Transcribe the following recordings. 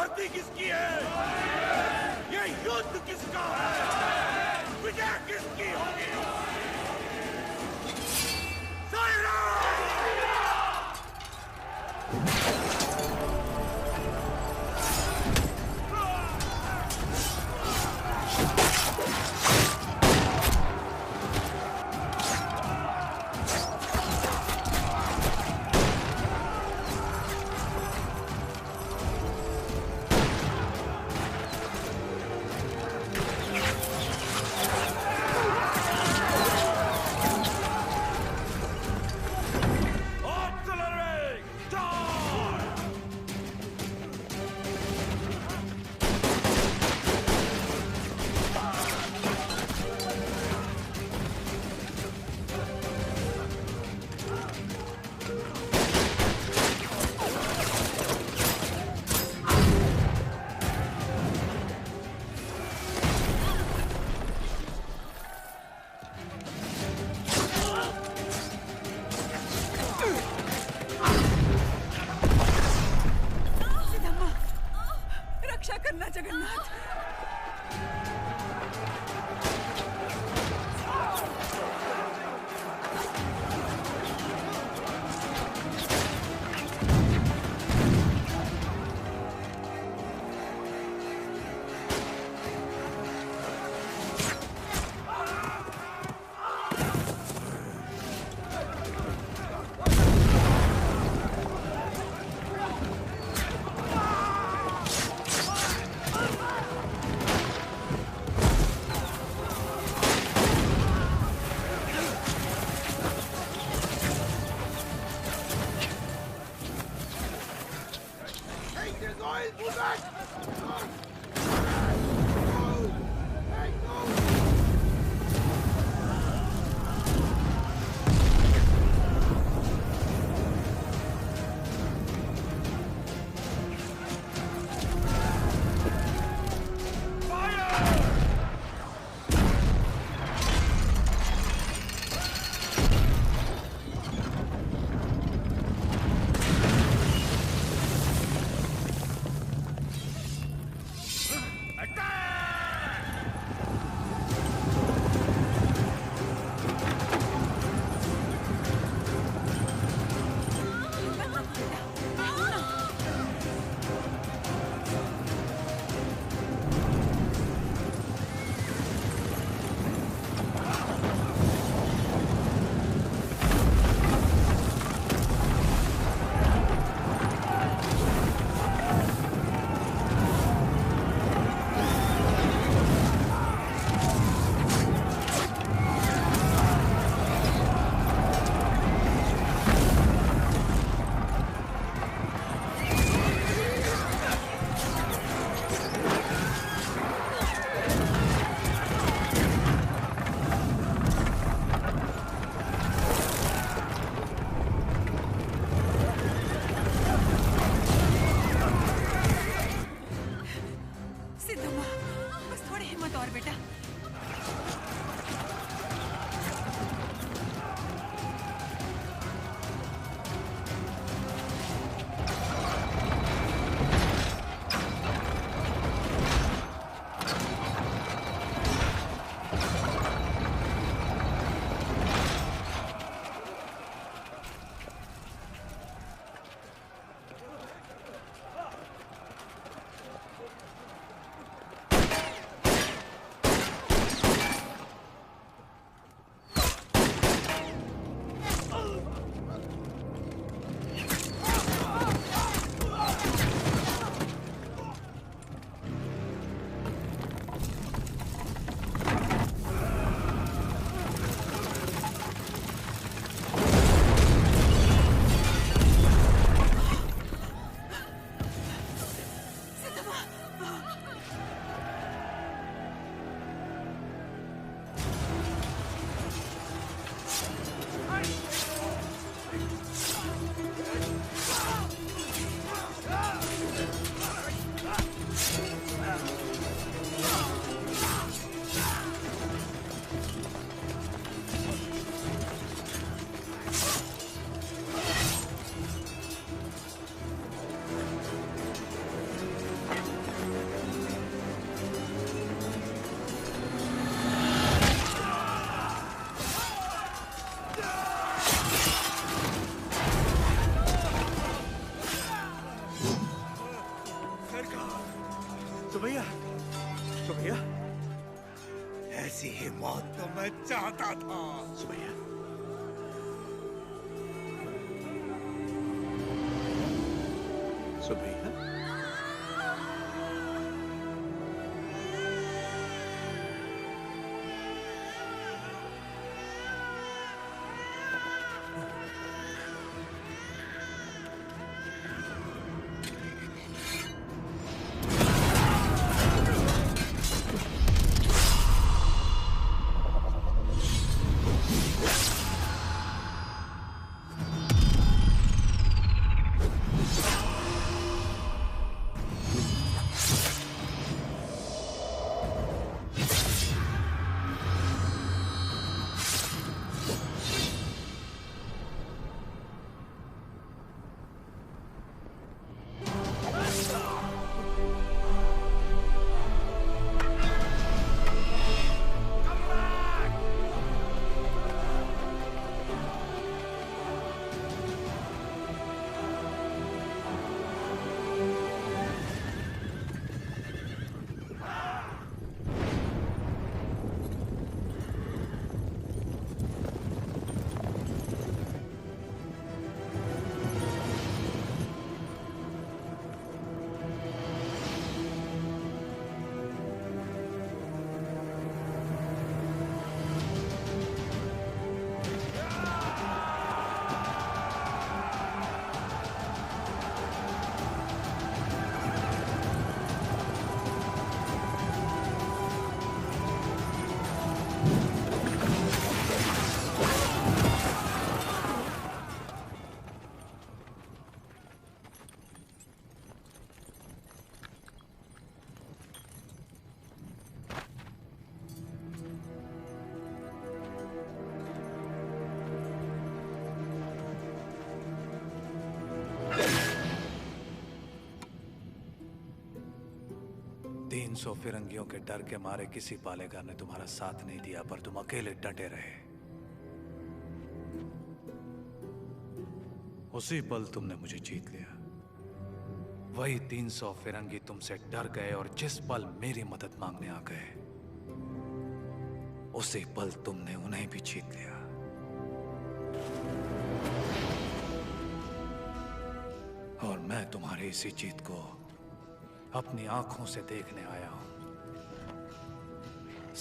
वर्दी किसकी है? ये युद्ध किसका है? विजय किसकी होगी? सरकार। सुबैया, सुबैया, ऐसी ही मौत तो मैं चाहता था। सुबैया, सुबैया, सौ फिरंगियों के डर के मारे किसी पालेगार ने तुम्हारा साथ नहीं दिया, पर तुम अकेले डटे रहे। उसी पल तुमने मुझे जीत लिया। वही 300 फिरंगी तुमसे डर गए और जिस पल मेरी मदद मांगने आ गए, उसी पल तुमने उन्हें भी जीत लिया। और मैं तुम्हारी इसी जीत को अपनी आंखों से देखने आया हूं।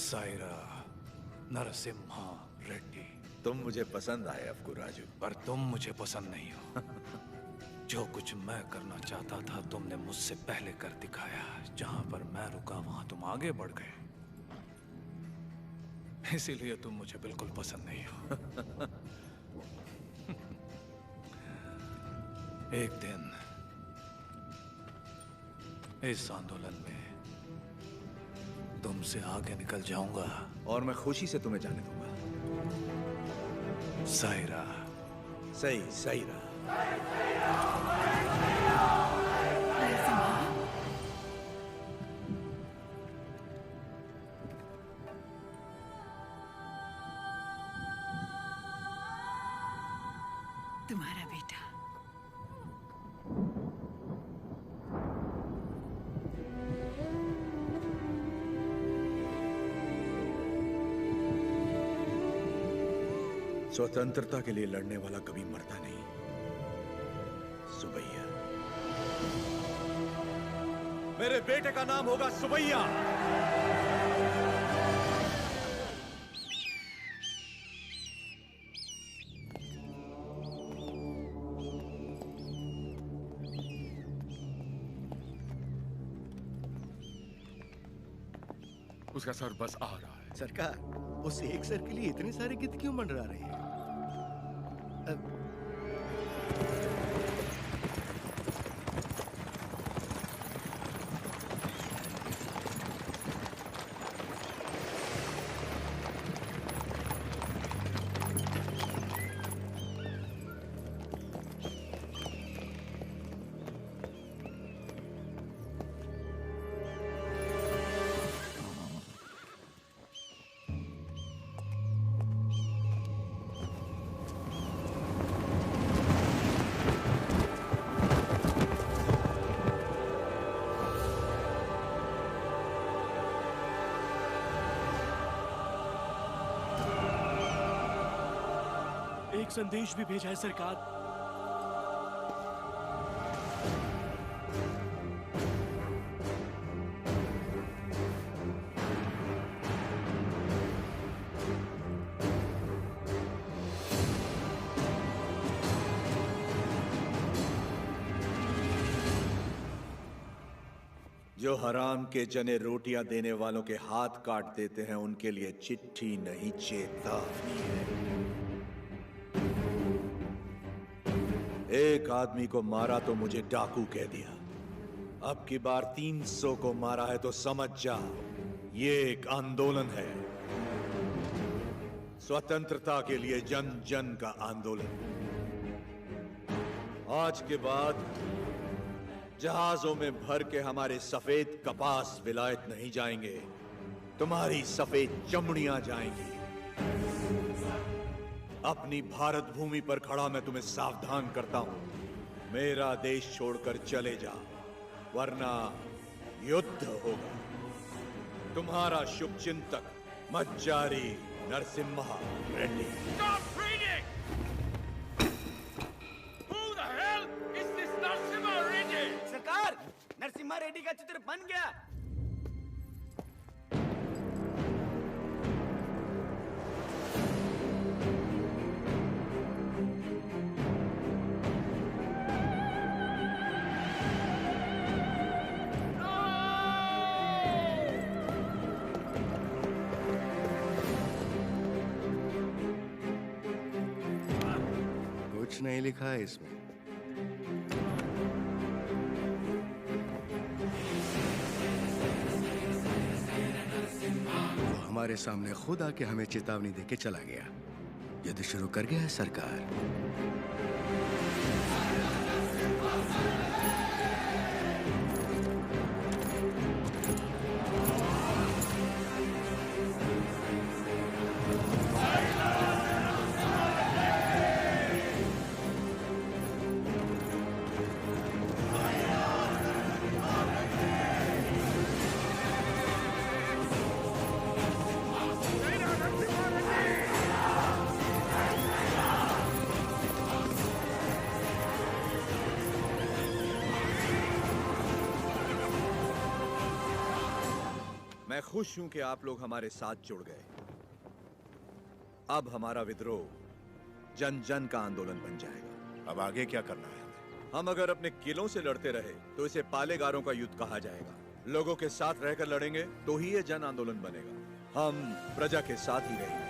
सायरा नरसिम्हा रेड्डी। तुम मुझे पसंद आए अफकू राजू, पर तुम मुझे पसंद नहीं हो। जो कुछ मैं करना चाहता था तुमने मुझसे पहले कर दिखाया। जहां पर मैं रुका वहां तुम आगे बढ़ गए, इसीलिए तुम मुझे बिल्कुल पसंद नहीं हो। एक दिन इस आंदोलन में तुमसे आगे निकल जाऊंगा और मैं खुशी से तुम्हें जाने दूंगा। सायरा। सही सायरा। तुम्हारा बेटा। स्वतंत्रता के लिए लड़ने वाला कभी मरता नहीं। सुबैया। मेरे बेटे का नाम होगा सुबैया। उसका सर बस आ रहा है। सरकार, उस एक सर के लिए इतने सारे गिद्ध क्यों मंडरा रहे हैं? एक संदेश भी भेजा है सरकार। जो हराम के जने रोटियां देने वालों के हाथ काट देते हैं उनके लिए चिट्ठी नहीं चेतावनी है। एक आदमी को मारा तो मुझे डाकू कह दिया, अब की बार 300 को मारा है तो समझ जा ये एक आंदोलन है। स्वतंत्रता के लिए जन जन का आंदोलन। आज के बाद जहाजों में भर के हमारे सफेद कपास विलायत नहीं जाएंगे, तुम्हारी सफेद चमड़ियां जाएंगी। अपनी भारत भूमि पर खड़ा मैं तुम्हें सावधान करता हूं, मेरा देश छोड़कर चले जा वरना युद्ध होगा। तुम्हारा शुभचिंतक मज्जारी Narasimha Reddy. Stop reading! Who the hell is this Narasimha Reddy? सरकार, नरसिम्हा रेड्डी का चित्र बन गया। कुछ नहीं लिखा है इसमें। वो हमारे सामने खुद आके हमें चेतावनी देके चला गया। युद्ध शुरू कर गया है सरकार। मैं खुश हूं कि आप लोग हमारे साथ जुड़ गए। अब हमारा विद्रोह जन जन का आंदोलन बन जाएगा। अब आगे क्या करना है हमें? हम अगर अपने किलों से लड़ते रहे तो इसे पालेगारों का युद्ध कहा जाएगा। लोगों के साथ रहकर लड़ेंगे तो ही ये जन आंदोलन बनेगा। हम प्रजा के साथ ही रहेंगे।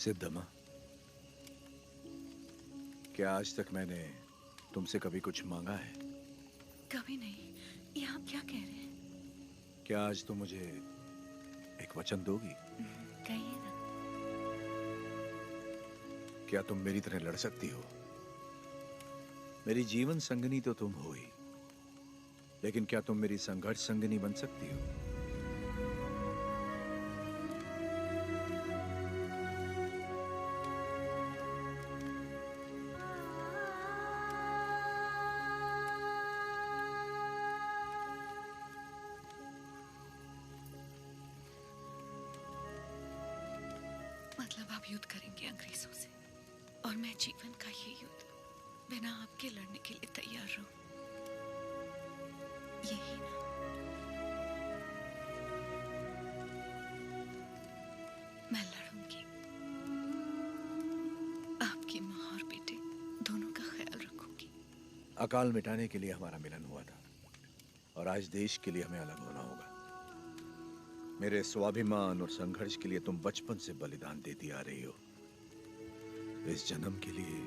सिद्धम्मा, क्या आज तक मैंने तुमसे कभी कुछ मांगा है? कभी नहीं। ये आप क्या कह रहे हैं? क्या आज तुम मुझे एक वचन दोगी? कहिए ना। क्या तुम मेरी तरह लड़ सकती हो? मेरी जीवन संगनी तो तुम हो ही, लेकिन क्या तुम मेरी संघर्ष संगनी बन सकती हो? मतलब आप युद्ध करेंगे अंग्रेजों से और मैं जीवन का ये युद्ध बिना आपके लड़ने के लिए तैयार रहूं, यही ना? मैं लड़ूंगी। आपकी माँ और बेटे दोनों का ख्याल रखूंगी। अकाल मिटाने के लिए हमारा मिलन हुआ था और आज देश के लिए हमें अलग होना होगा। मेरे स्वाभिमान और संघर्ष के लिए तुम बचपन से बलिदान देती आ रही हो। इस जन्म के लिए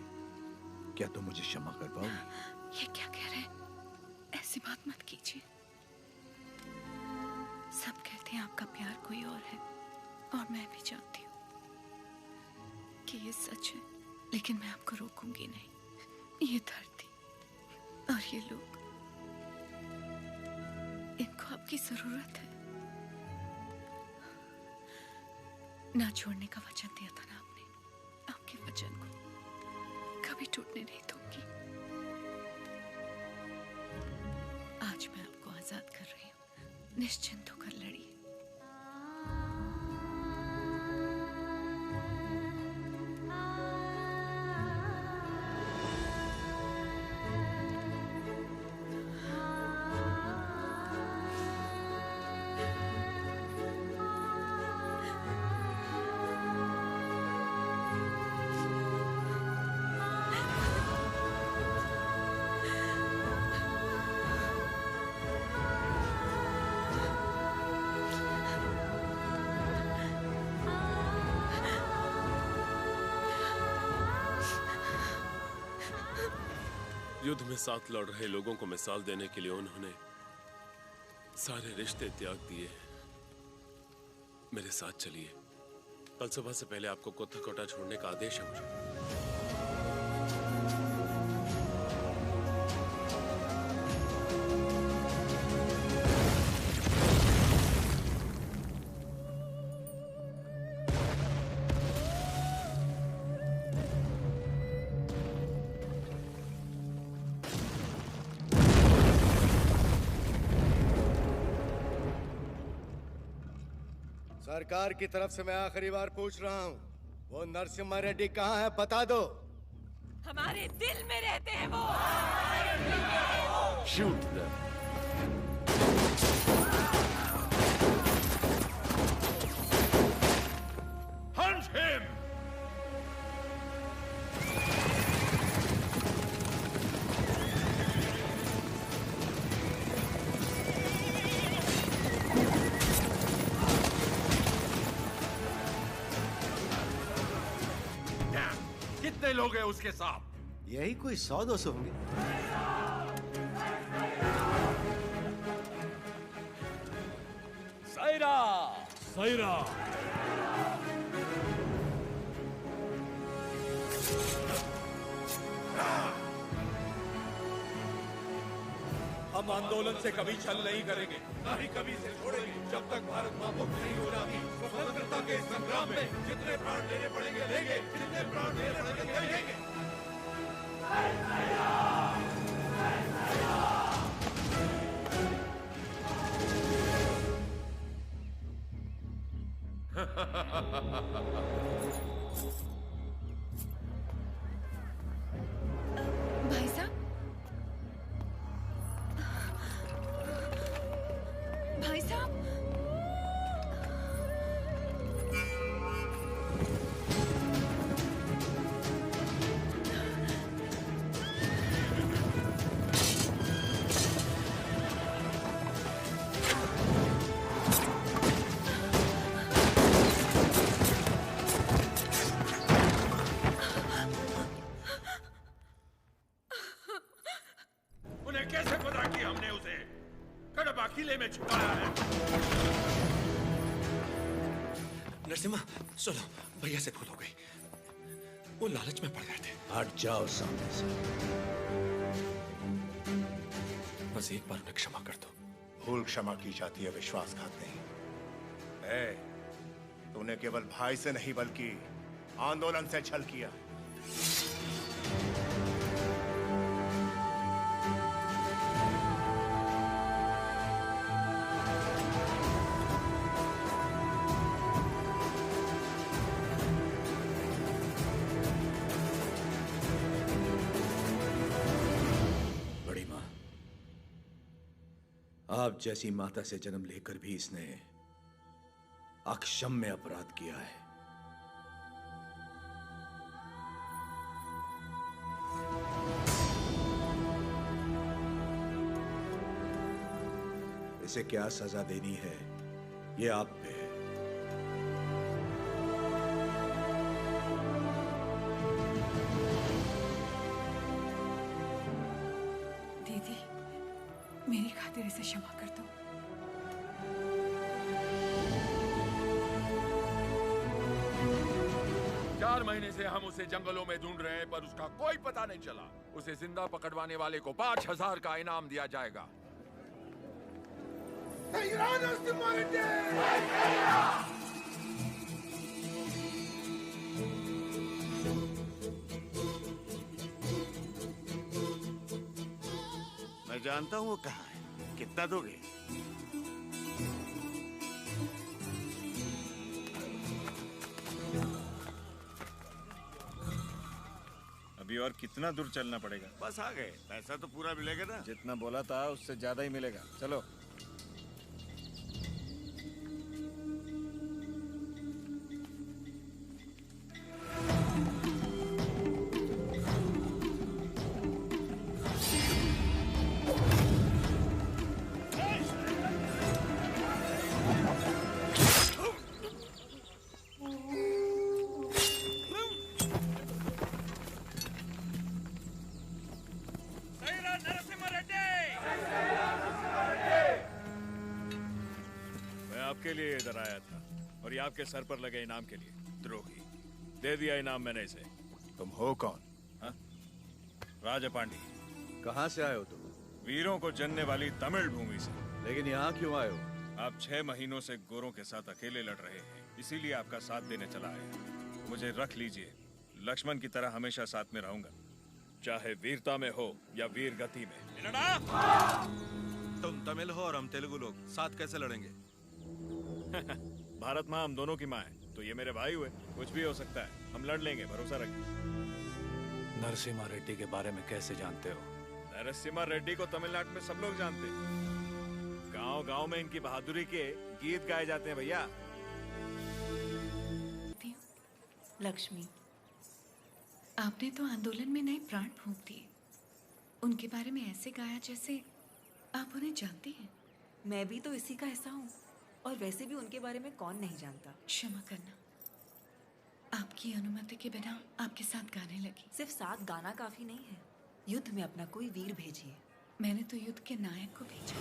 क्या तुम मुझे क्षमा कर पाओगी? ये क्या कह रहे हैं? ऐसी बात मत कीजिए। सब कहते हैं आपका प्यार कोई और है, और मैं भी जानती हूँ कि ये सच है, लेकिन मैं आपको रोकूंगी नहीं। ये धरती और ये लोग, इनको आपकी जरूरत है। ना छोड़ने का वचन दिया था ना आपने, आपके वचन को कभी टूटने नहीं दूंगी। आज मैं आपको आजाद कर रही हूँ, निश्चिंत होकर लड़िए। युद्ध में साथ लड़ रहे लोगों को मिसाल देने के लिए उन्होंने सारे रिश्ते त्याग दिए। मेरे साथ चलिए, कल सुबह से पहले आपको कोत्थाकोटा छोड़ने का आदेश है मुझे। सरकार की तरफ से मैं आखिरी बार पूछ रहा हूँ, वो नरसिम्हा रेड्डी कहाँ है, बता दो। हमारे दिल में रहते हैं वो। Shoot them. Hunt him! कितने लोग हैं उसके साथ? यही कोई 100-200 होंगे। सायरा! सायरा! हम आंदोलन से कभी छल नहीं करेंगे, ना ही कभी से छोड़ेंगे, जब तक भारत मां मुक्त नहीं हो जाती। स्वतंत्रता के संग्राम में जितने प्राण देने पड़ेंगे लेंगे, जितने प्राण देने पड़ेंगे लेंगे। भाई साहब, भाई साहब, उन्हें कैसे पता कि हमने उसे कड़बा किले में छुपाया है? नरसिम्हा सुनो, भैया से भूल हो गई, वो लालच में पड़ गए थे। हट जाओ सामने से। बस एक बार उन्हें क्षमा कर दो। भूल क्षमा की जाती है, विश्वासघात नहीं। तूने केवल भाई से नहीं बल्कि आंदोलन से छल किया। बड़ी मां, आप जैसी माता से जन्म लेकर भी इसने अक्षम्य अपराध किया है। इसे क्या सजा देनी है, ये आप पे है। दीदी, मेरी खातिर इसे क्षमा कर दो। 4 महीने से हम उसे जंगलों में ढूंढ रहे हैं, पर उसका कोई पता नहीं चला। उसे जिंदा पकड़वाने वाले को 5000 का इनाम दिया जाएगा। मैं जानता हूँ वो कहाँ है। कितना दोगे? अभी और कितना दूर चलना पड़ेगा? बस आ गए। पैसा तो पूरा मिलेगा ना? जितना बोला था उससे ज्यादा ही मिलेगा। चलो। आपके लिए इधर आया था और ये आपके सर पर लगे इनाम के लिए। द्रोही, दे दिया इनाम मैंने इसे। तुम हो कौन? राजा पांडी। कहाँ से आए हो तुम? वीरों को जनने वाली तमिल भूमि से। लेकिन यहाँ क्यों आए हो? आप 6 महीनों से गोरों के साथ अकेले लड़ रहे हैं, इसीलिए आपका साथ देने चला आया। मुझे रख लीजिए, लक्ष्मण की तरह हमेशा साथ में रहूंगा, चाहे वीरता में हो या वीर गति में। तुम तमिल हो और हम तेलुगु लोग, साथ कैसे लड़ेंगे? भारत माँ हम दोनों की माँ है, तो ये मेरे भाई हुए। कुछ भी हो सकता है, हम लड़ लेंगे, भरोसा रखिए। नरसिम्हा रेड्डी के बारे में कैसे जानते हो? नरसिम्हा रेड्डी को तमिलनाडु में सब लोग जानते हैं। गांव-गांव में इनकी बहादुरी के गीत गाए जाते हैं भैया। लक्ष्मी, आपने तो आंदोलन में नए प्राण फूंक दिए। उनके बारे में ऐसे गाया जैसे आप उन्हें जानती हैं। मैं भी तो इसी का हिस्सा हूँ, और वैसे भी उनके बारे में कौन नहीं जानता। क्षमा करना, आपकी अनुमति के बिना आपके साथ गाने लगी। सिर्फ साथ गाना काफी नहीं है, युद्ध में अपना कोई वीर भेजिए। मैंने तो युद्ध के नायक को भेजा।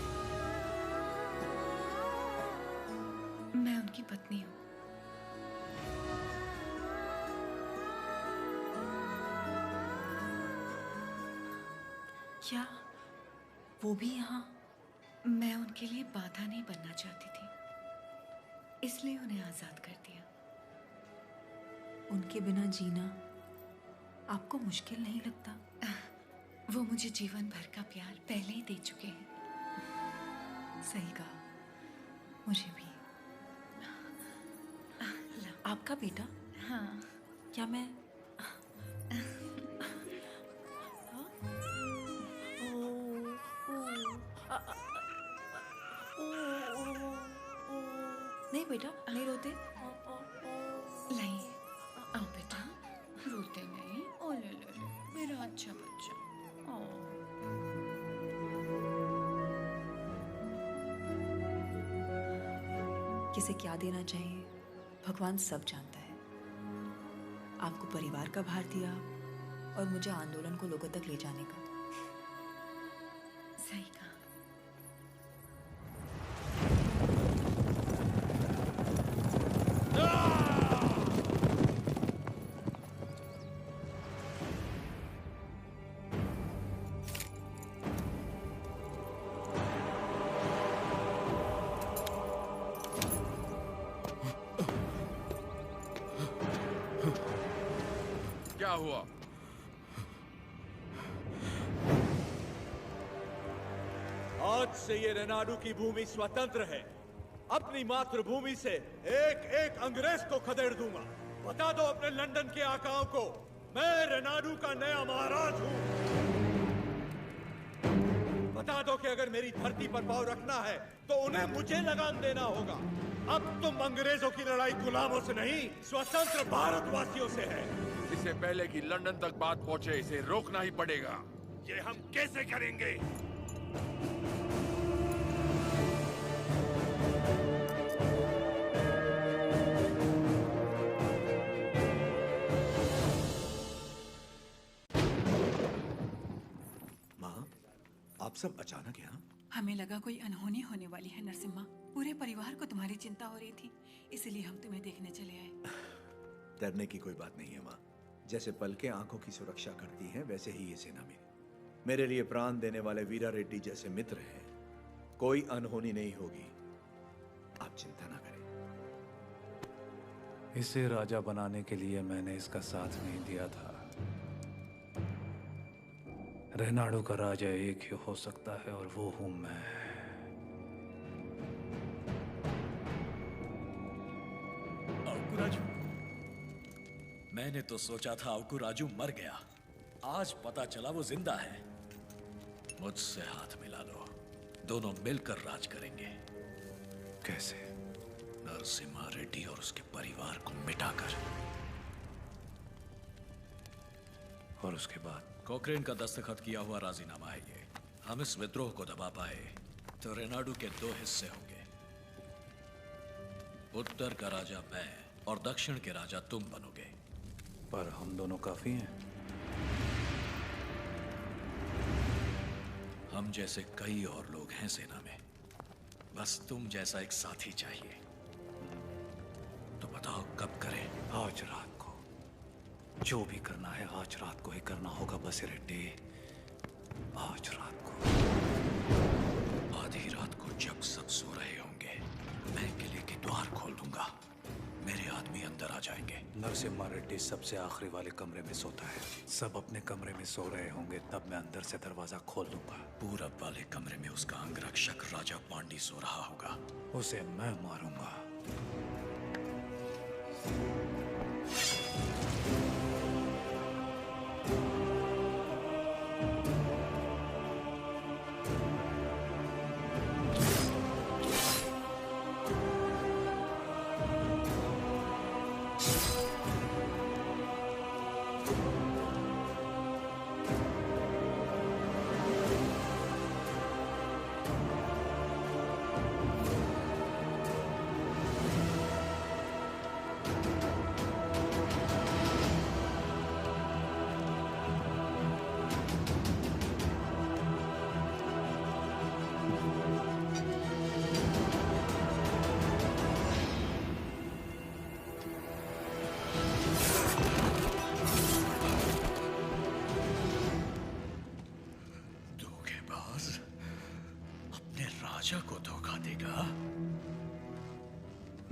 मैं उनकी पत्नी हूँ। क्या वो भी यहाँ? मैं उनके लिए बाधा नहीं बनना चाहती थी, इसलिए उन्हें आजाद कर दिया। उनके बिना जीना आपको मुश्किल नहीं लगता? वो मुझे जीवन भर का प्यार पहले ही दे चुके हैं। सही कहा, मुझे भी। आपका बेटा? हाँ। क्या मैं नहीं बेटा, नहीं रोते। लाइए, आओ बेटा, रोते नहीं। ओ ले ले ले, मेरा अच्छा बच्चा। किसे क्या देना चाहिए भगवान सब जानता है। आपको परिवार का भार दिया और मुझे आंदोलन को लोगों तक ले जाने का। सही कहा। क्या हुआ? आज से ये रेनाडू की भूमि स्वतंत्र है। अपनी मातृभूमि से एक एक अंग्रेज को खदेड़ दूंगा। बता दो अपने लंदन के आकाओं को, मैं रेनाडू का नया महाराज हूं। बता दो कि अगर मेरी धरती पर पांव रखना है तो उन्हें मुझे लगाम देना होगा। अब तुम अंग्रेजों की लड़ाई गुलामों से नहीं, स्वतंत्र भारतवासियों से है। इससे पहले कि लंदन तक बात पहुंचे, इसे रोकना ही पड़ेगा। ये हम कैसे करेंगे? माँ, आप सब अचानक यहाँ? हमें लगा कोई अनहोनी होने वाली है नरसिम्हा। पूरे परिवार को तुम्हारी चिंता हो रही थी, इसलिए हम तुम्हें देखने चले आए। डरने की कोई बात नहीं है माँ। जैसे पलकें आंखों की सुरक्षा करती हैं, वैसे ही ये सेना मेरे लिए प्राण देने वाले वीरा रेड्डी जैसे मित्र हैं। कोई अनहोनी नहीं होगी, आप चिंता ना करें। इसे राजा बनाने के लिए मैंने इसका साथ नहीं दिया था। रेनाडो का राजा एक ही हो सकता है और वो हूं मैं। अवकुराजू, मैंने तो सोचा था अवकुराजू मर गया। आज पता चला वो जिंदा है। मुझसे हाथ मिला लो, दोनों मिलकर राज करेंगे। कैसे? नरसिम्हा रेड्डी और उसके परिवार को मिटाकर। और उसके बाद? कोक्रेन का दस्तखत किया हुआ राजीनामा है ये। हम इस विद्रोह को दबा पाए तो रेनाडू के 2 हिस्से होंगे। उत्तर का राजा मैं और दक्षिण के राजा तुम बनोगे। पर हम दोनों काफी हैं। हम जैसे कई और लोग हैं सेना में, बस तुम जैसा एक साथी चाहिए। तो बताओ कब करें? आज रात को। जो भी करना है आज रात को ही करना होगा बसिरेड्डी। आज रात को। आधी रात को जब सब सो रहे होंगे, मैं किले के द्वार खोल दूंगा। मेरे आदमी अंदर आ जाएंगे। नरसिम्हा रेड्डी सबसे आखिरी वाले कमरे में सोता है। सब अपने कमरे में सो रहे होंगे, तब मैं अंदर से दरवाजा खोल दूंगा। पूरब वाले कमरे में उसका अंगरक्षक राजा पांडी सो रहा होगा। उसे मैं मारूंगा।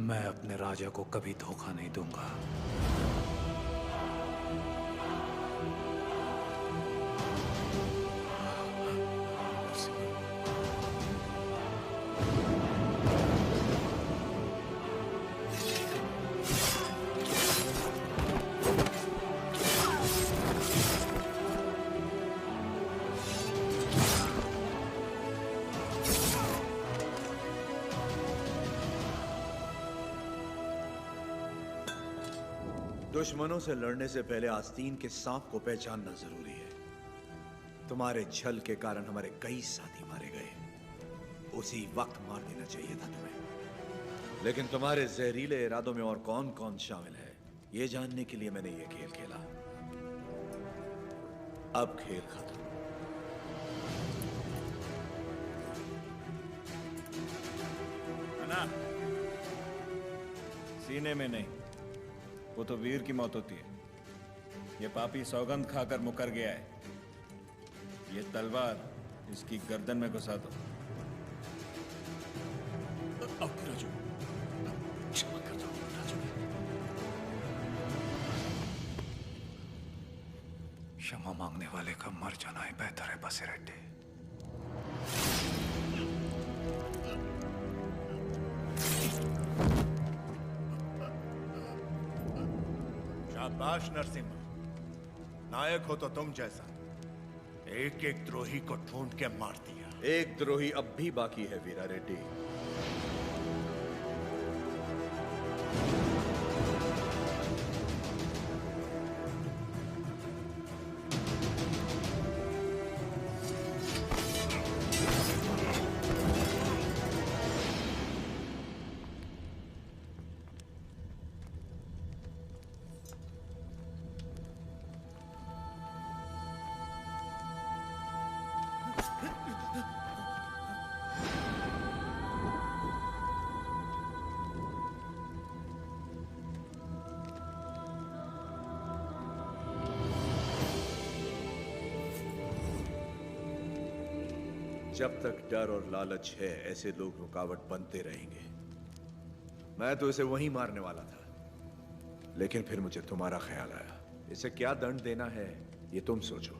मैं अपने राजा को कभी धोखा नहीं दूंगा। दुश्मनों से लड़ने से पहले आस्तीन के सांप को पहचानना जरूरी है। तुम्हारे छल के कारण हमारे कई साथी मारे गए। उसी वक्त मार देना चाहिए था तुम्हें। लेकिन तुम्हारे जहरीले इरादों में और कौन कौन शामिल है, यह जानने के लिए मैंने यह खेल खेला। अब खेल खत्म। ना, सीने में नहीं, वो तो वीर की मौत होती है। ये पापी सौगंध खाकर मुकर गया है। ये तलवार इसकी गर्दन में घुसा दो। राजू, क्षमा कर दो राजू। क्षमा मांगने वाले का मर जाना ही बेहतर है बसिरेड्डी। शाबाश नरसिम्हा, नायक हो तो तुम जैसा। एक एक द्रोही को ढूंढ के मार दिया। एक द्रोही अब भी बाकी है वीरा रेड्डी। जब तक डर और लालच है ऐसे लोग रुकावट बनते रहेंगे। मैं तो इसे वहीं मारने वाला था, लेकिन फिर मुझे तुम्हारा ख्याल आया। इसे क्या दंड देना है ये तुम सोचो।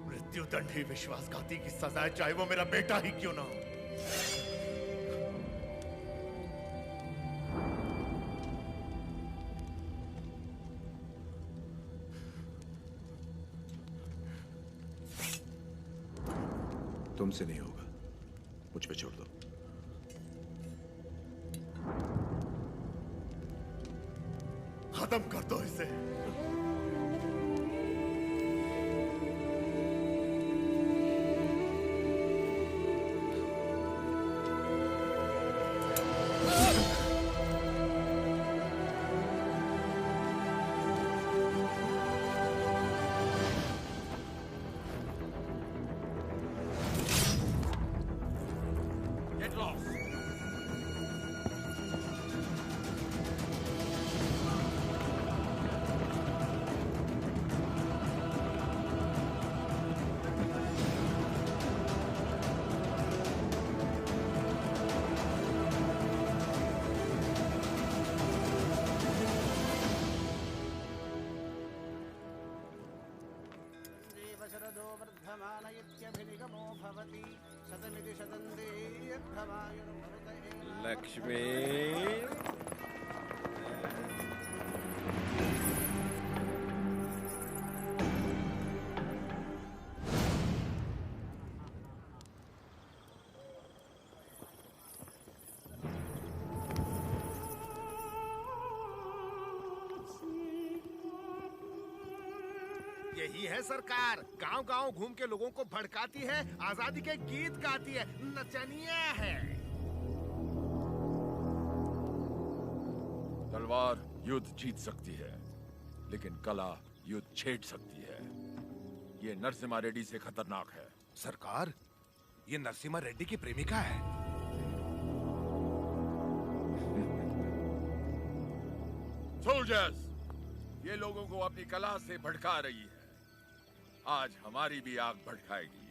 मृत्युदंड ही विश्वासघाती की सजा है, चाहे वो मेरा बेटा ही क्यों ना हो। तुमसे नहीं होगा, मुझ पे छोड़ दो। खत्म कर दो इसे। लक्ष्मी, यही है सरकार, गांव-गांव घूम के लोगों को भड़काती है, आजादी के गीत गाती है, नचनिया है। तलवार युद्ध जीत सकती है, लेकिन कला युद्ध छेड़ सकती है। ये नरसिम्हा रेड्डी से खतरनाक है। सरकार, ये नरसिम्हा रेड्डी की प्रेमिका है। सोल्जर्स, ये लोगों को अपनी कला से भड़का रही है। आज हमारी भी आग भड़काएगी,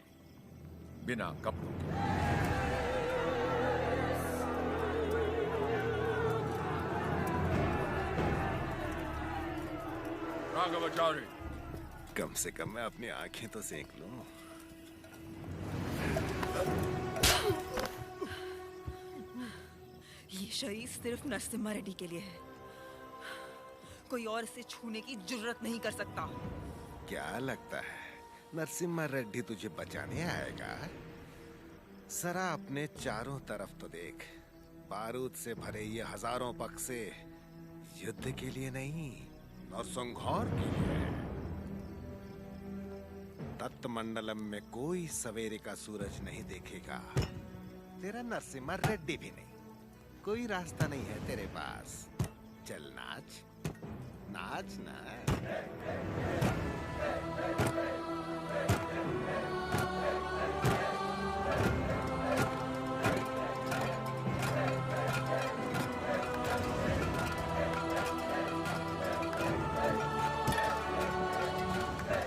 बिना कपड़ों के। राघवाचार्य, कम से कम मैं अपनी आंखें तो सेक लूं। ये शरीर सिर्फ नरसिम्हा रेड्डी के लिए है, कोई और इसे छूने की जुर्रत नहीं कर सकता। क्या लगता है नरसिम्हा रेड्डी तुझे बचाने आएगा? जरा अपने चारों तरफ तो देख, बारूद से भरे ये हजारों बक्से युद्ध के लिए नहीं, नरसंहार के लिए। तत्मंडलम में कोई सवेरे का सूरज नहीं देखेगा, तेरा नरसिम्हा रेड्डी भी नहीं। कोई रास्ता नहीं है तेरे पास। चल नाच, नाच ना।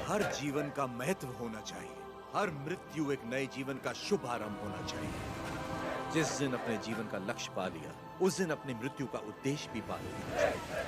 हर जीवन का महत्व होना चाहिए, हर मृत्यु एक नए जीवन का शुभ आरंभ होना चाहिए। जिस दिन अपने जीवन का लक्ष्य पा लिया, उस दिन अपनी मृत्यु का उद्देश्य भी पा लेना चाहिए।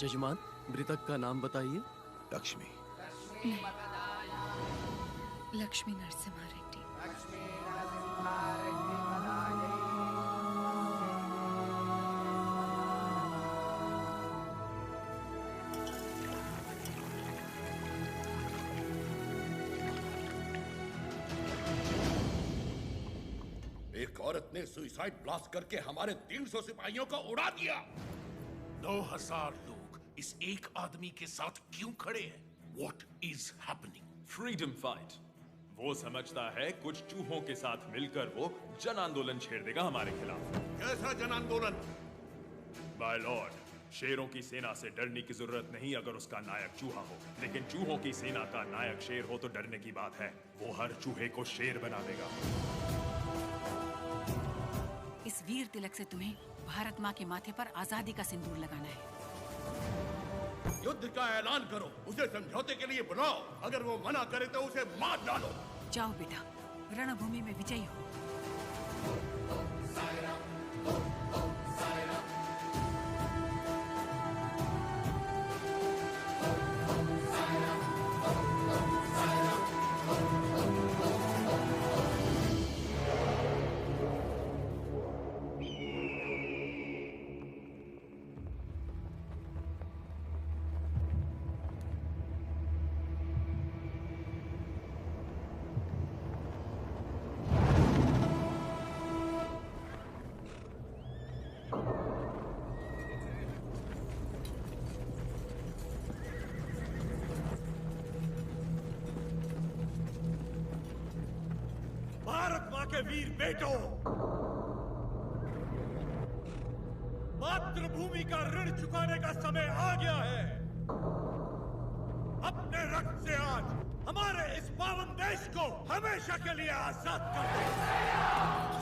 जजमान, मृतक का नाम बताइए। लक्ष्मी। लक्ष्मी नरसिम्हा रेड्डी। एक औरत ने सुसाइड ब्लास्ट करके हमारे 300 सिपाहियों को उड़ा दिया। 9000 लोग इस एक आदमी के साथ क्यों खड़े हैं? What is happening? Freedom fight. वो समझता है कुछ चूहों के साथ मिलकर वो जन आंदोलन छेड़ देगा हमारे खिलाफ। कैसा जन आंदोलन? माय लॉर्ड, शेरों की सेना से डरने की जरूरत नहीं अगर उसका नायक चूहा हो, लेकिन चूहों की सेना का नायक शेर हो तो डरने की बात है। वो हर चूहे को शेर बना देगा। इस वीर तिलक से तुम्हें भारत माँ के माथे पर आजादी का सिंदूर लगाना है। युद्ध का ऐलान करो, उसे समझौते के लिए बुलाओ। अगर वो मना करे तो उसे मार डालो। जाओ बेटा, रणभूमि में विजयी हो। भारत मां के वीर बेटों, मातृभूमि का ऋण चुकाने का समय आ गया है। अपने रक्त से आज हमारे इस पावन देश को हमेशा के लिए आजाद कर दो।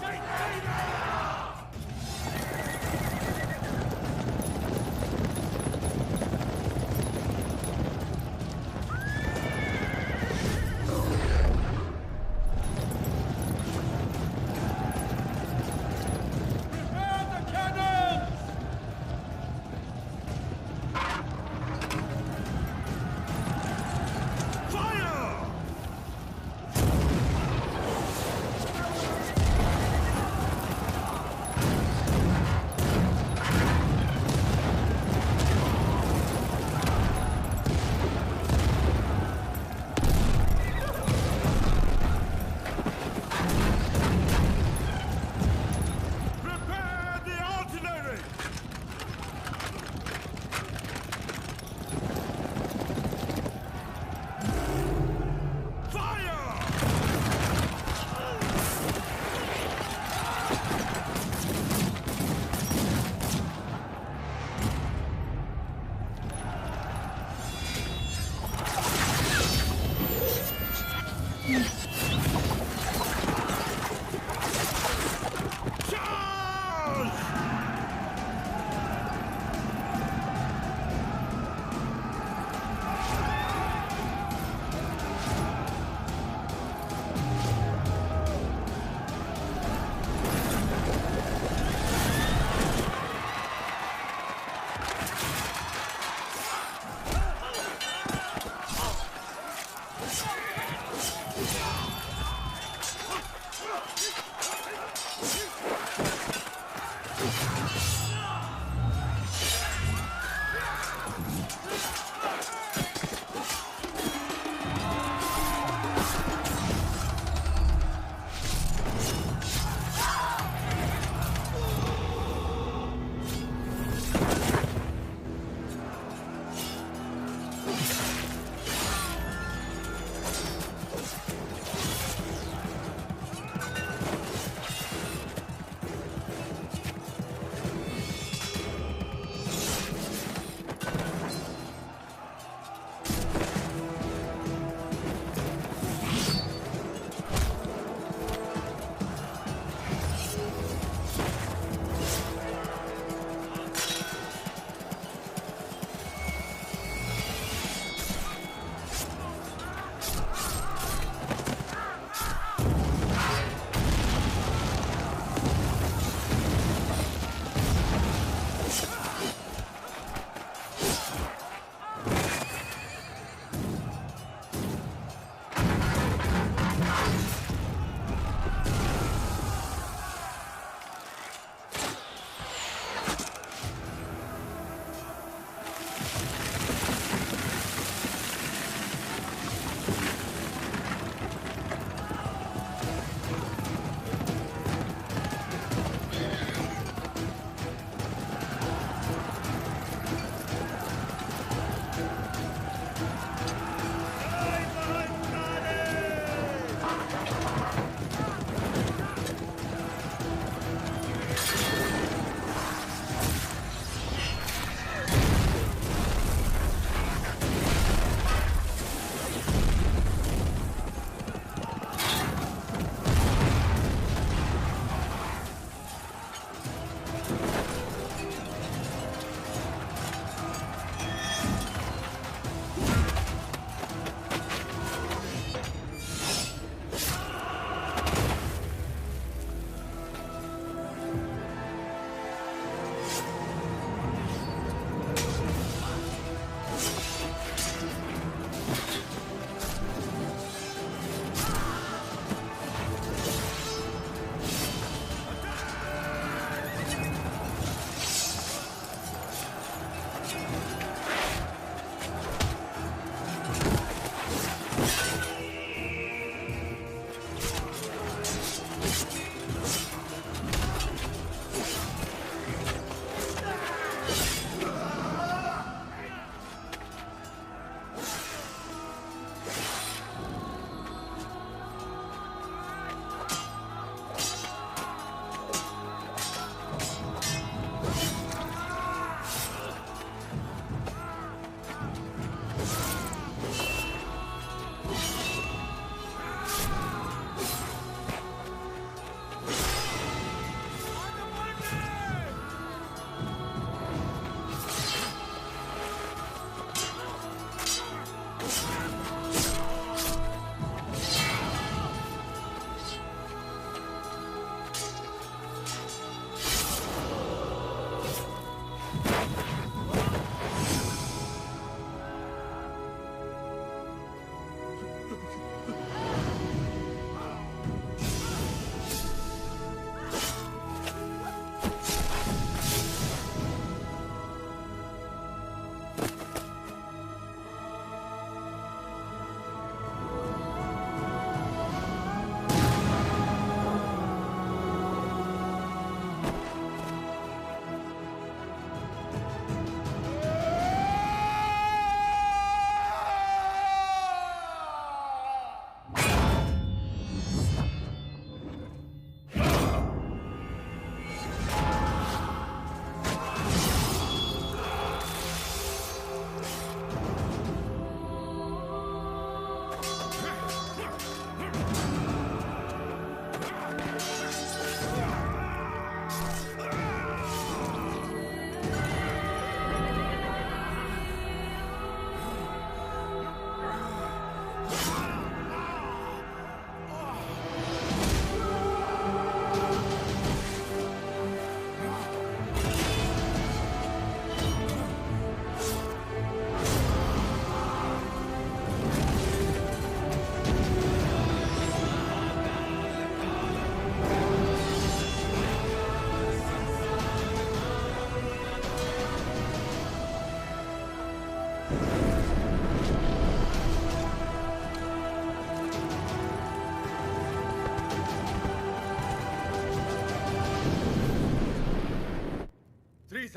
जय जय Ram.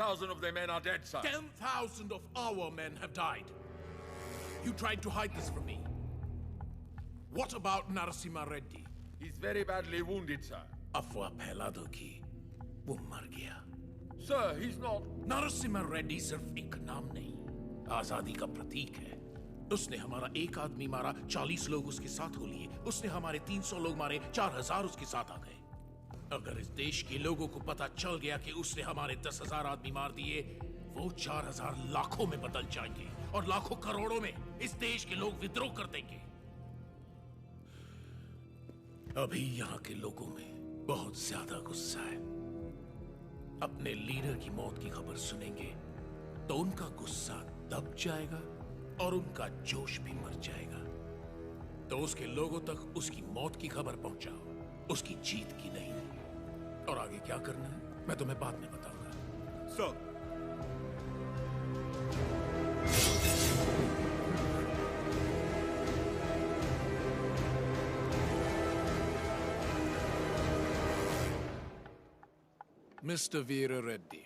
10,000 of their men are dead, sir. 10,000 of our men have died. You tried to hide this from me. What about Narasimha Reddy? He's very badly wounded, sir. अफवाह फैला दो कि वो मर गया। Sir, he's not. Narasimha Reddy सिर्फ एक नाम नहीं, आजादी का प्रतीक है। उसने हमारा एक आदमी मारा, 40 लोग उसके साथ हो लिए। उसने हमारे 300 लोग मारे, 4000 उसके साथ आ गए। अगर इस देश के लोगों को पता चल गया कि उसने हमारे 10,000 आदमी मार दिए, वो 4000 लाखों में बदल जाएंगे और लाखों करोड़ों में इस देश के लोग विद्रोह कर देंगे। अभी यहाँ के लोगों में बहुत ज्यादा गुस्सा है। अपने लीडर की मौत की खबर सुनेंगे तो उनका गुस्सा दब जाएगा और उनका जोश भी मर जाएगा। तो उसके लोगों तक उसकी मौत की खबर पहुंचाओ, उसकी जीत की नहीं। और आगे क्या करना है मैं तुम्हें बाद में बताऊंगा। सर, मिस्टर वीर रेड्डी,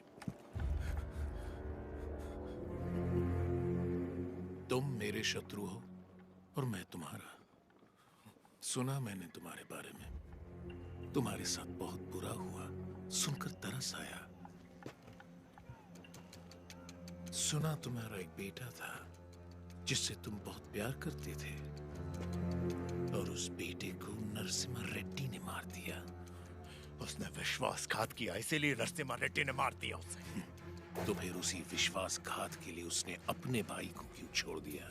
तुम मेरे शत्रु हो और मैं तुम्हारा। सुना मैंने तुम्हारे बारे में, तुम्हारे साथ बहुत बुरा हुआ, सुनकर तरस आया। सुना तुम्हारा एक बेटा था जिससे तुम बहुत प्यार करते थे और उस बेटे को नरसिम्हा रेड्डी ने मार दिया। उसने विश्वासघात किया, इसीलिए नरसिम्हा रेड्डी ने मार दिया उसे। तो फिर उसी विश्वासघात के लिए उसने अपने भाई को क्यों छोड़ दिया?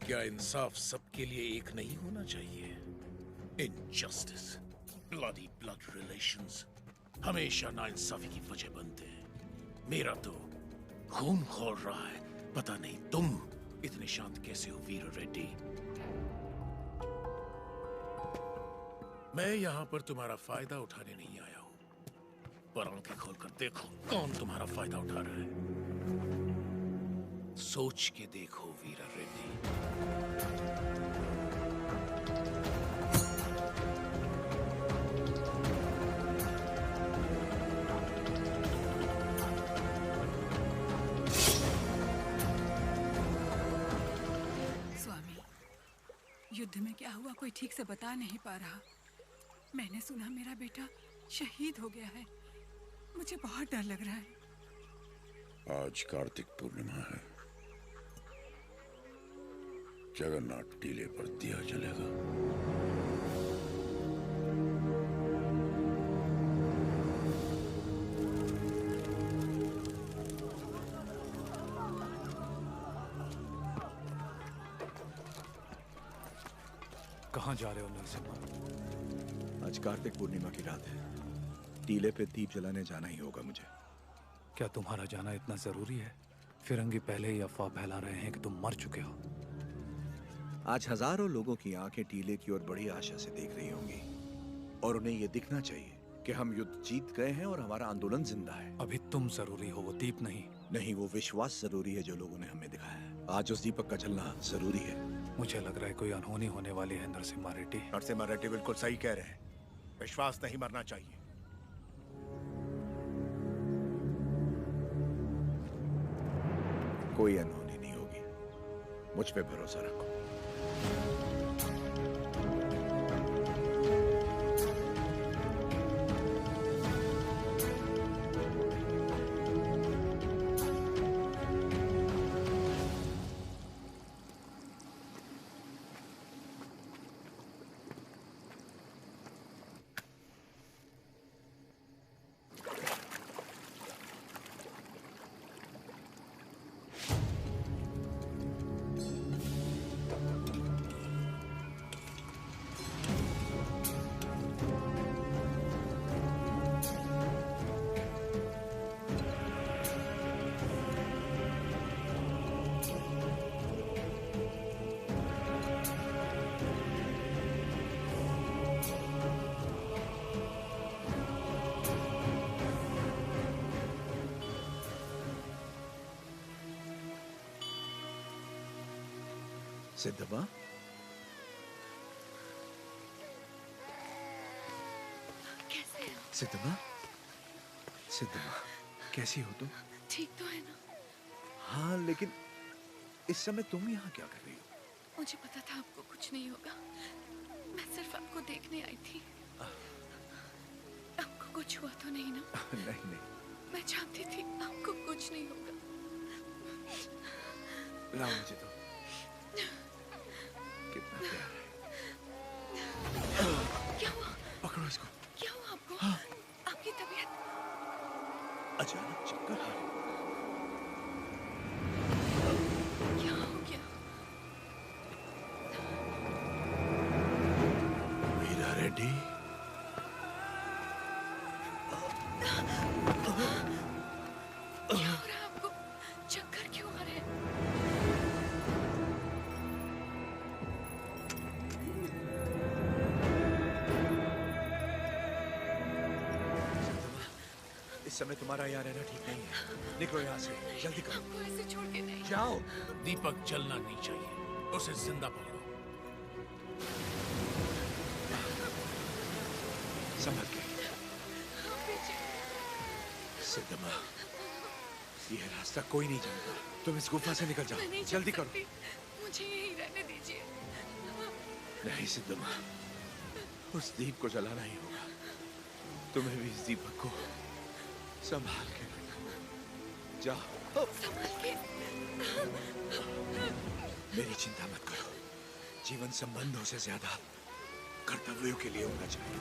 क्या इंसाफ सबके लिए एक नहीं होना चाहिए? इनजस्टिस, ब्लडी ब्लड रिलेशंस हमेशा नाइंसाफी की वजह बनते हैं। मेरा तो खून खौल रहा है। पता नहीं तुम इतने शांत कैसे हो वीर रेड्डी। मैं यहां पर तुम्हारा फायदा उठाने नहीं आया हूं, पर आंखें खोलकर देखो कौन तुम्हारा फायदा उठा रहा है। सोच के देखो वीर रेड्डी। स्वामी, युद्ध में क्या हुआ कोई ठीक से बता नहीं पा रहा। मैंने सुना मेरा बेटा शहीद हो गया है। मुझे बहुत डर लग रहा है। आज कार्तिक पूर्णिमा है। जगन्नाथ टीले पर दिया जलेगा। कहाँ जा रहे हो नरसिम्हा? आज कार्तिक पूर्णिमा की रात है। टीले पे दीप जलाने जाना ही होगा मुझे। क्या तुम्हारा जाना इतना जरूरी है? फिरंगी पहले ही अफवाह फैला रहे हैं कि तुम मर चुके हो। आज हजारों लोगों की आंखें टीले की ओर बड़ी आशा से देख रही होंगी और उन्हें यह दिखना चाहिए कि हम युद्ध जीत गए हैं और हमारा आंदोलन जिंदा है। अभी तुम जरूरी हो, वो दीप नहीं। नहीं, वो विश्वास जरूरी है जो लोगों ने हमें दिखाया है। आज उस दीपक का जलना जरूरी है। मुझे लग रहा है कोई अनहोनी होने वाली है नरसिम्हा रेड्डी। नरसिम्हा रेड्डी बिल्कुल सही कह रहे हैं। विश्वास नहीं मरना चाहिए। कोई अनहोनी नहीं होगी, मुझ पे भरोसा रखो। सिद्धप्पा, कैसे हो? सिद्धप्पा, सिद्धम्मा, कैसी हो तुम? ठीक तो है ना? हाँ, लेकिन इस समय तुम यहाँ क्या कर रही हो? मुझे पता था आपको कुछ नहीं होगा। मैं सिर्फ आपको देखने आई थी। आपको कुछ हुआ तो नहीं ना? नहीं नहीं। मैं जानती थी आपको कुछ नहीं होगा। लाओ मुझे तो। कितना प्यार है। क्या हुआ? पकड़ो इसको। क्या हुआ आपको? हाँ। आपकी तबीयत? अचानक चक्कर आ रहे। क्या हो गया? वीरा रेड्डी। क्या हो रहा है आपको? चक्कर क्यों आ रहे हैं? इस समय तुम्हारा यहाँ रहना ठीक नहीं है। निकलो यहाँ से, जल्दी करो। आपको ऐसे छोड़ के नहीं जाओ। दीपक जलना नहीं चाहिए, उसे जिंदा पकड़ो। संभल के। सिद्धम्मा, यह रास्ता कोई नहीं जानता। तुम इस गुफा से निकल जाओ, जल्दी करो। मुझे यहीं रहने दीजिए। नहीं सिद्धम्मा, उस दीप को जलाना ही होगा। तुम्हें भी इस दीपक को संभाल के रखो। जाओ। संभाल के। मेरी चिंता मत करो। जीवन संबंधों से ज्यादा कर्तव्यों के लिए होना चाहिए।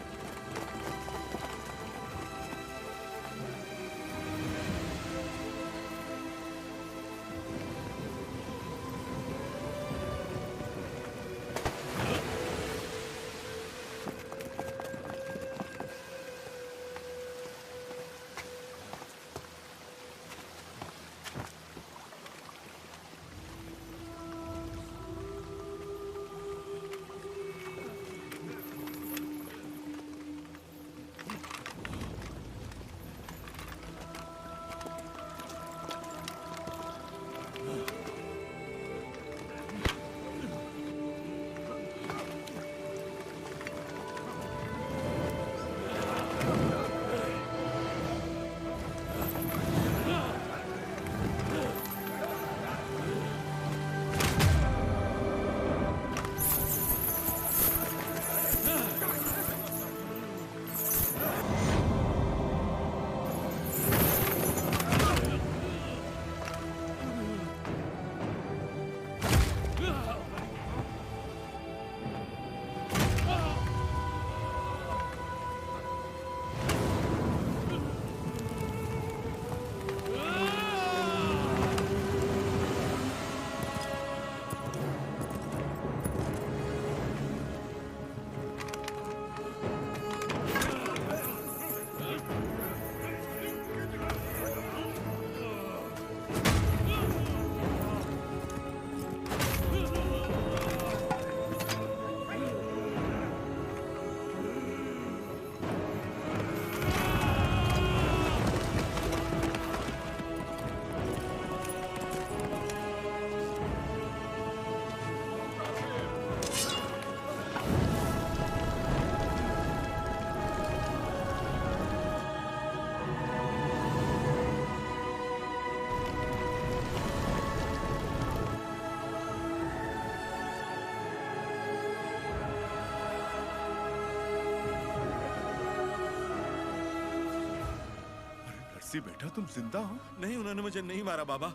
नरसी बेटा, तुम जिंदा हो? नहीं, उन्होंने मुझे नहीं मारा बाबा।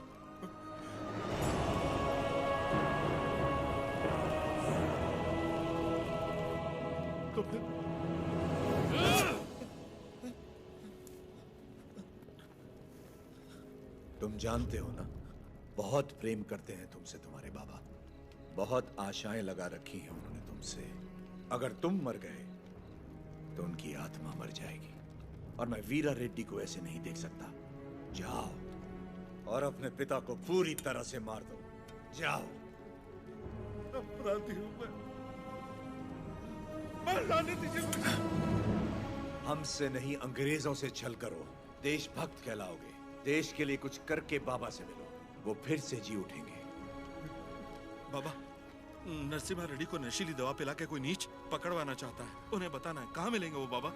तो फिर तुम जानते हो ना, बहुत प्रेम करते हैं तुमसे तुम्हारे बाबा। बहुत आशाएं लगा रखी हैं उन्होंने तुमसे। अगर तुम मर गए तो उनकी आत्मा मर जाएगी, और मैं वीरा रेड्डी को ऐसे नहीं देख सकता। जाओ और अपने पिता को पूरी तरह से मार दो। जाओ। अपराधी हूं मैं लाने दीजिए मुझे। हमसे नहीं, अंग्रेजों से छल करो, देशभक्त कहलाओगे। देश के लिए कुछ करके बाबा से मिलो, वो फिर से जी उठेंगे। बाबा, नरसिम्हा रेड्डी को नशीली दवा पिला के कोई नीच पकड़वाना चाहता है। उन्हें बताना है। कहाँ मिलेंगे वो बाबा?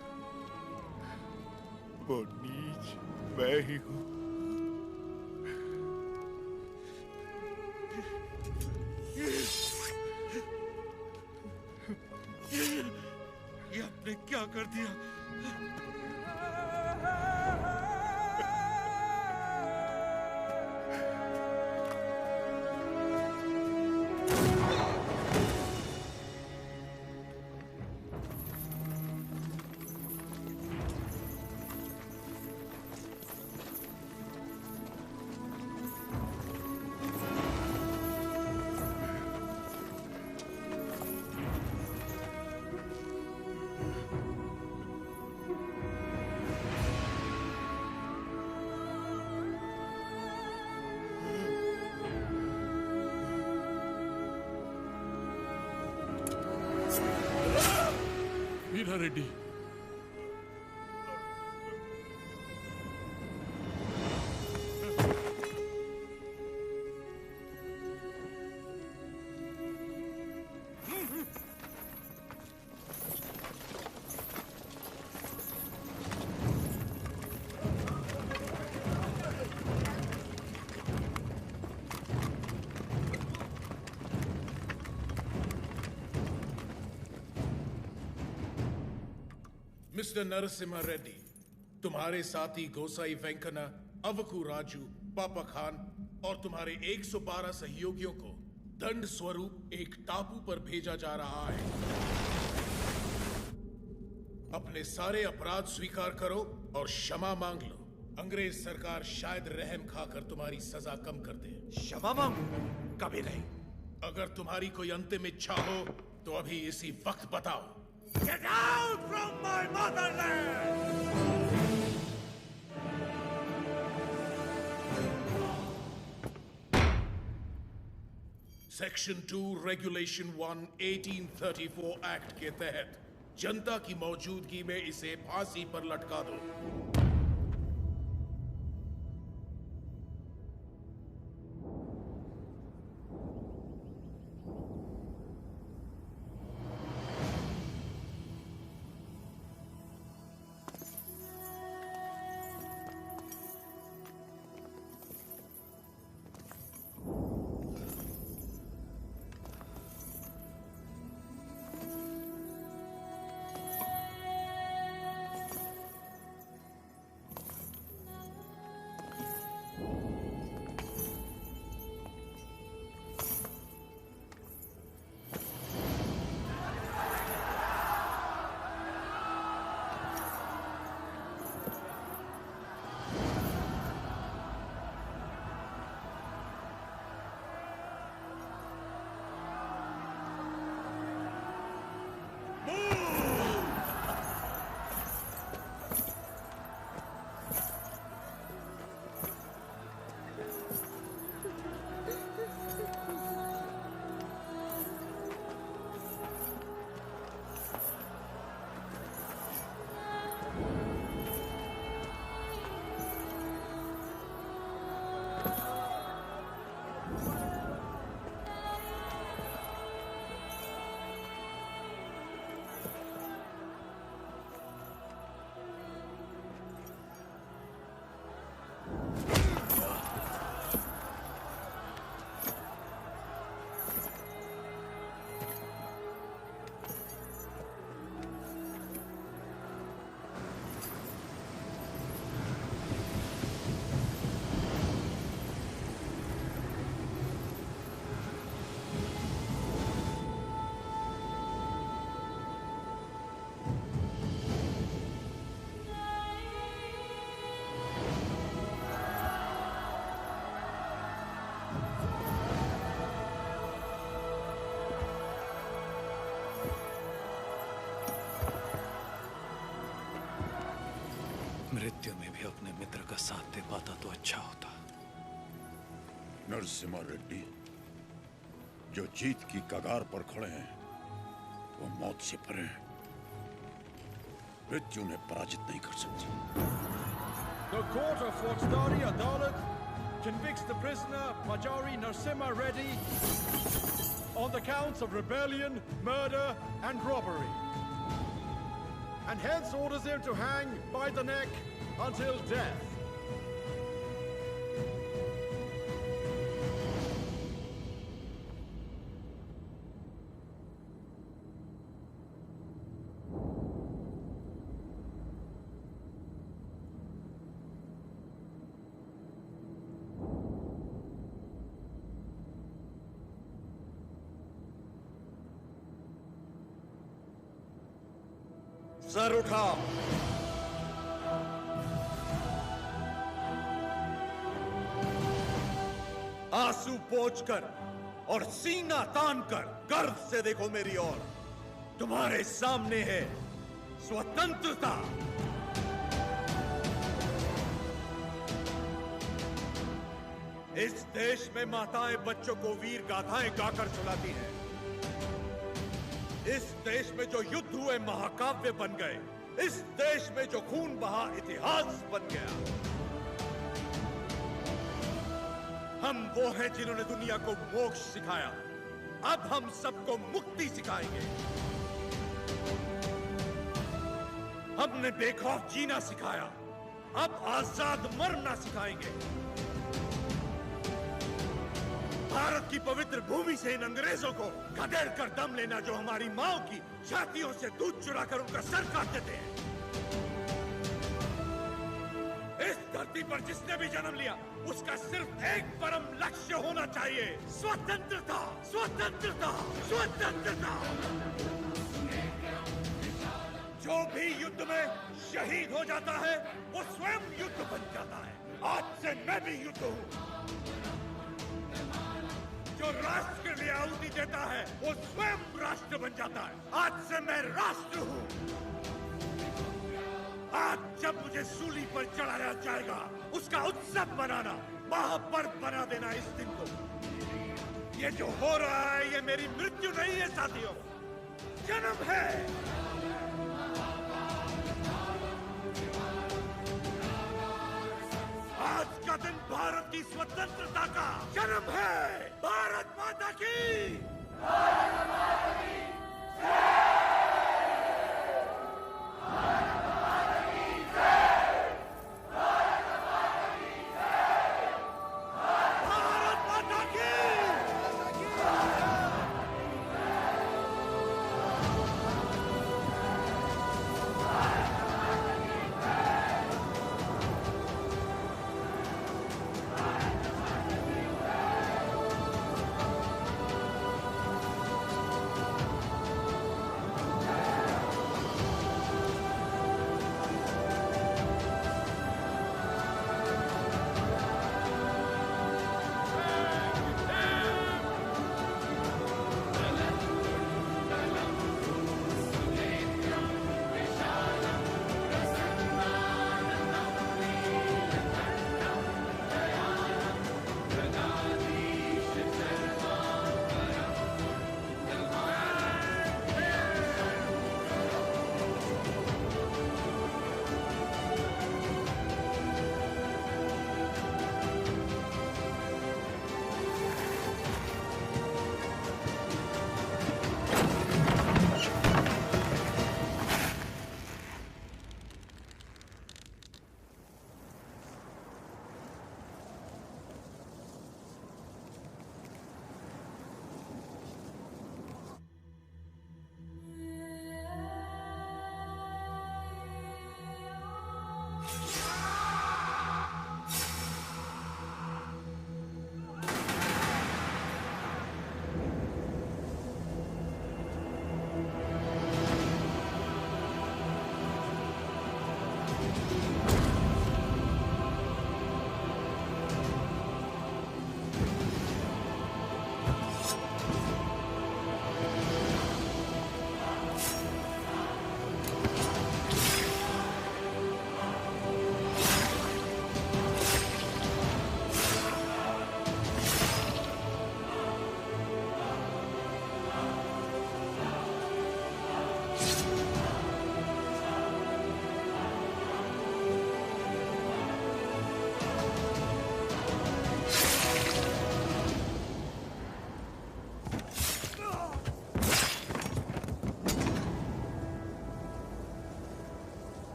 वो नीच मैं ही हूं। ये आपने क्या कर दिया? वीरा रेड्डी, मिस्टर नरसिम्हा रेड्डी, तुम्हारे साथी गोसाई वेंकना, अवकू राजू, पापा खान और तुम्हारे 112 सहयोगियों को दंड स्वरूप एक टापू पर भेजा जा रहा है। अपने सारे अपराध स्वीकार करो और क्षमा मांग लो। अंग्रेज सरकार शायद रहम खाकर तुम्हारी सजा कम कर दे। क्षमा मांगू? कभी नहीं। अगर तुम्हारी कोई अंतिम इच्छा हो तो अभी इसी वक्त बताओ। Get out from my motherland! Section 2 regulation 1 1834 act के तहत जनता की मौजूदगी में इसे फांसी पर लटका दो। मृत्यु में भी अपने मित्र का साथ दे पाता तो अच्छा होता। नरसिम्हा रेड्डी, जो जीत की कगार पर खड़े हैं वो मौत से परे हैं। मृत्यु उन्हें पराजित नहीं कर सकती। The court of Faujdari Adalat convicts the prisoner Majari Narasimha Reddy on the counts of rebellion, murder and robbery, and hence orders him to hang by the neck until death. Sir उठाओ। आंसू पोंछकर और सीना तान कर गर्व से देखो मेरी ओर। तुम्हारे सामने है स्वतंत्रता। इस देश में माताएं बच्चों को वीर गाथाएं गाकर सुलाती हैं। इस देश में जो युद्ध हुए महाकाव्य बन गए। इस देश में जो खून बहा इतिहास बन गया। हम वो हैं जिन्होंने दुनिया को मोक्ष सिखाया। अब हम सबको मुक्ति सिखाएंगे। हमने बेखौफ जीना सिखाया। अब आजाद मरना सिखाएंगे। भारत की पवित्र भूमि से इन अंग्रेजों को खदेड़ कर दम लेना, जो हमारी माओ की छातियों से दूध चुराकर उनका सर काट देते हैं। इस धरती पर जिसने भी जन्म लिया उसका सिर्फ एक परम लक्ष्य होना चाहिए, स्वतंत्रता, स्वतंत्रता, स्वतंत्रता। जो भी युद्ध में शहीद हो जाता है वो स्वयं युद्ध बन जाता है। आज से मैं भी युद्ध हूं। जो राष्ट्र के लिए आहुति देता है वो स्वयं राष्ट्र बन जाता है। आज से मैं राष्ट्र हूं। आज जब मुझे सूली पर चढ़ाया जाएगा उसका उत्सव मनाना, महापर्व बना देना इस दिन को। ये जो हो रहा है ये मेरी मृत्यु नहीं है साथियों, जन्म है। आज का दिन भारत की स्वतंत्रता का जन्म है। भारत माता की, भारत माता की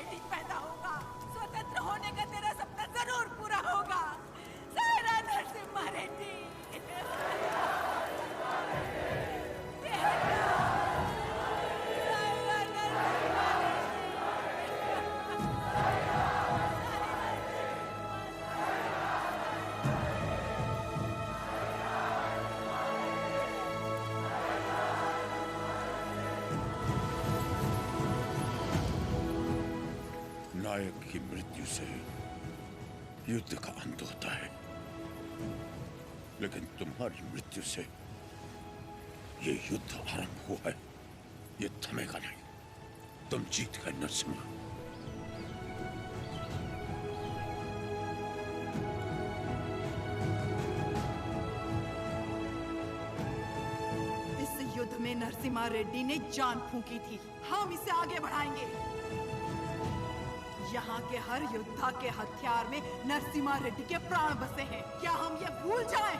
रेड्डी पैदा होगा, स्वतंत्र होने का तेरा सपना जरूर पूरा होगा। सायरा नरसिम्हा रेड्डी। नायक की मृत्यु से युद्ध का अंत होता है, लेकिन तुम्हारी मृत्यु से ये युद्ध आरंभ हुआ है। ये थमेगा नहीं। तुम जीत गए नरसिम्हा। इस युद्ध में नरसिम्हा रेड्डी ने जान फूंकी थी। हम इसे आगे बढ़ाएंगे। यहाँ के हर योद्धा के हथियार में नरसिम्हा रेड्डी के प्राण बसे हैं। क्या हम ये भूल जाएं?